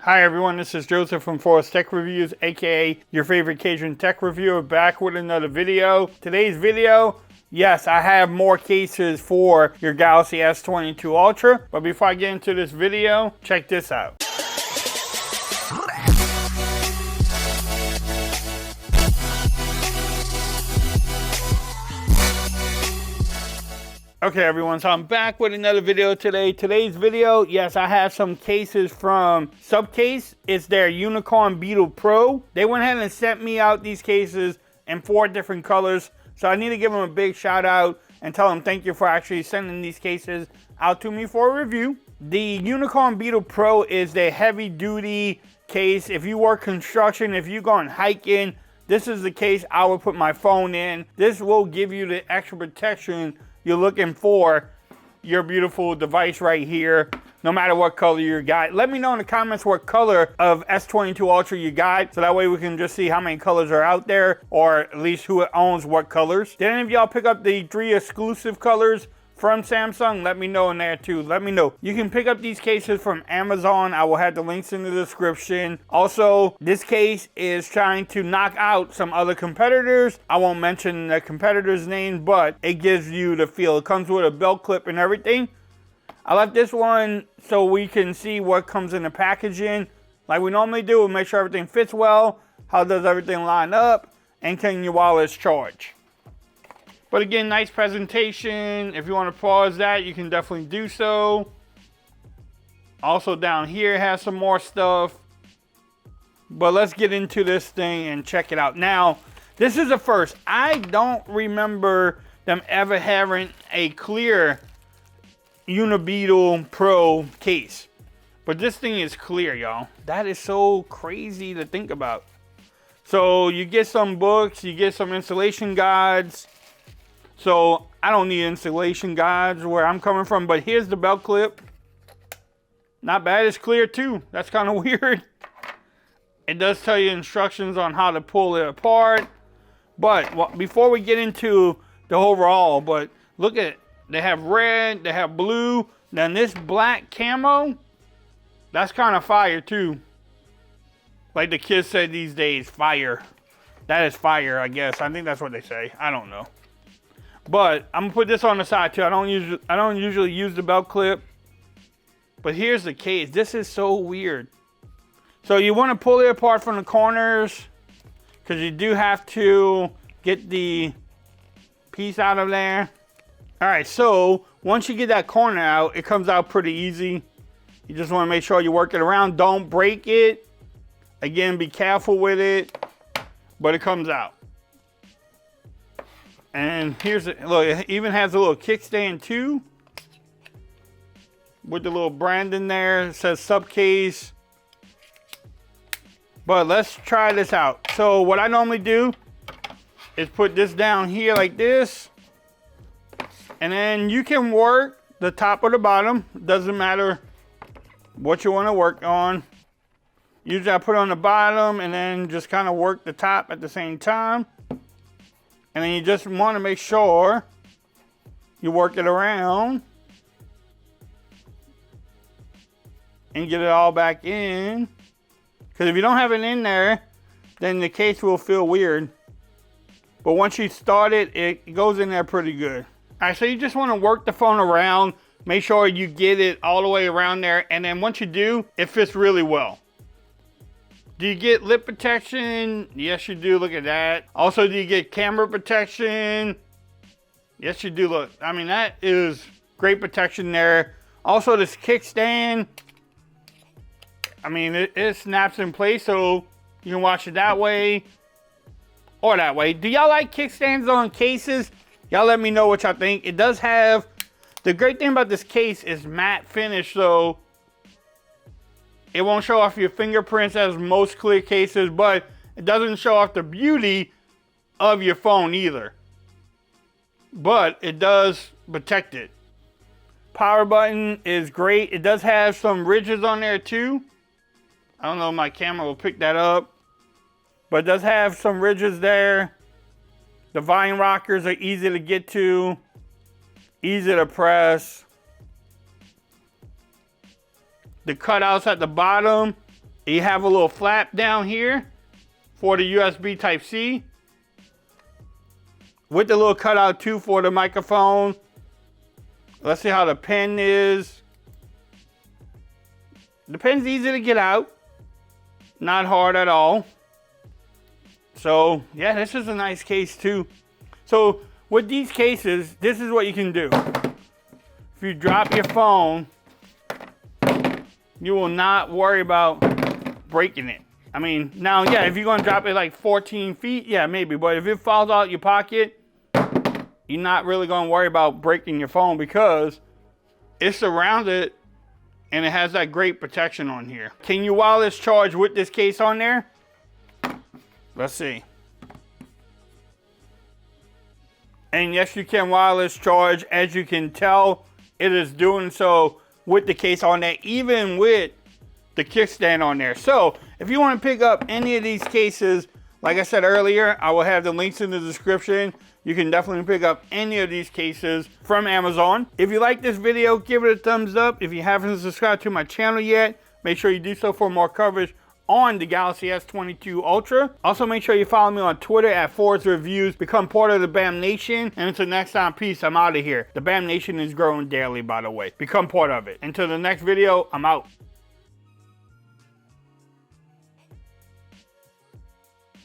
Hi everyone, this is Joseph from Forest Tech Reviews, aka your favorite Cajun tech reviewer, back with another video. Today's video, yes, I have more cases for your Galaxy S22 Ultra, but before I get into this video, check this out. Okay everyone, so I'm back with another video today. Today's video, yes, I have some cases from Supcase. It's their Unicorn Beetle Pro. They went ahead and sent me out these cases in 4 different colors. So I need to give them a big shout out and tell them thank you for actually sending these cases out to me for a review. The Unicorn Beetle Pro is the heavy duty case. If you work construction, if you're going hiking, this is the case I would put my phone in. This will give you the extra protection you're looking for your beautiful device right here, no matter what color you got. Let me know in the comments what color of S22 Ultra you got, so that way we can just see how many colors are out there, or at least who owns what colors. Did any of y'all pick up the 3 exclusive colors from Samsung? Let me know in there too. Let me know. You can pick up these cases from Amazon. I will have the links in the description. Also, this case is trying to knock out some other competitors. I won't mention the competitor's name, but it gives you the feel. It comes with a belt clip and everything. I left this one so we can see what comes in the packaging. Like we normally do, we'll make sure everything fits well. How does everything line up? And can your wireless charge? But again, nice presentation. If you want to pause that, you can definitely do so. Also down here has some more stuff. But let's get into this thing and check it out. Now, this is a first. I don't remember them ever having a clear Unibeetle Pro case. But this thing is clear, y'all. That is so crazy to think about. So you get some books, you get some installation guides. So I don't need installation guides where I'm coming from, but here's the belt clip. Not bad, it's clear too. That's kind of weird. It does tell you instructions on how to pull it apart. But before we get into the overall, but look at it. They have red, they have blue. Then this black camo, that's kind of fire too. Like the kids say these days, fire. That is fire, I guess. I think that's what they say. I don't know. But I'm gonna put this on the side too. I don't usually use the belt clip. But here's the case. This is so weird. So you want to pull it apart from the corners, because you do have to get the piece out of there. All right, so once you get that corner out, it comes out pretty easy. You just want to make sure you work it around. Don't break it. Again, be careful with it. But it comes out. And here's it. Look, it even has a little kickstand too, with the little brand in there. It says Supcase. But let's try this out. So what I normally do is put this down here like this, and then you can work the top or the bottom. Doesn't matter what you want to work on. Usually I put on the bottom and then just kind of work the top at the same time. And then you just want to make sure you work it around and get it all back in. Because if you don't have it in there, then the case will feel weird. But once you start it, it goes in there pretty good. All right, so you just want to work the phone around. Make sure you get it all the way around there. And then once you do, it fits really well. Do you get lip protection? Yes, you do. Look at that. Also, do you get camera protection? Yes, you do. Look, I mean, that is great protection there. Also, this kickstand, I mean, it snaps in place, so you can watch it that way or that way. Do y'all like kickstands on cases? Y'all let me know what y'all think. It does have, the great thing about this case is matte finish, so it won't show off your fingerprints as most clear cases, but it doesn't show off the beauty of your phone either. But it does protect it. Power button is great. It does have some ridges on there too. I don't know if my camera will pick that up, but it does have some ridges there. The volume rockers are easy to get to, easy to press. The cutouts at the bottom You have a little flap down here for the USB Type-C. With the little cutout too for the microphone. Let's see how the pen is. The pen's easy to get out. Not hard at all. So yeah, this is a nice case too. So with these cases, this is what you can do. If you drop your phone, you will not worry about breaking it. I mean, now, yeah, if you're gonna drop it like 14 feet, yeah, maybe. But if it falls out your pocket, you're not really gonna worry about breaking your phone because it's surrounded and it has that great protection on here. Can you wireless charge with this case on there? Let's see. And yes, you can wireless charge. As you can tell, it is doing so with the case on there, even with the kickstand on there. So if you want to pick up any of these cases, like I said earlier, I will have the links in the description. You can definitely pick up any of these cases from Amazon. If you like this video, give it a thumbs up. If you haven't subscribed to my channel yet, make sure you do so for more coverage on the Galaxy S22 Ultra. Also, make sure you follow me on Twitter at Forza Reviews. Become part of the BAM Nation. And until next time, peace. I'm out of here. The BAM Nation is growing daily, by the way. Become part of it. Until the next video, I'm out.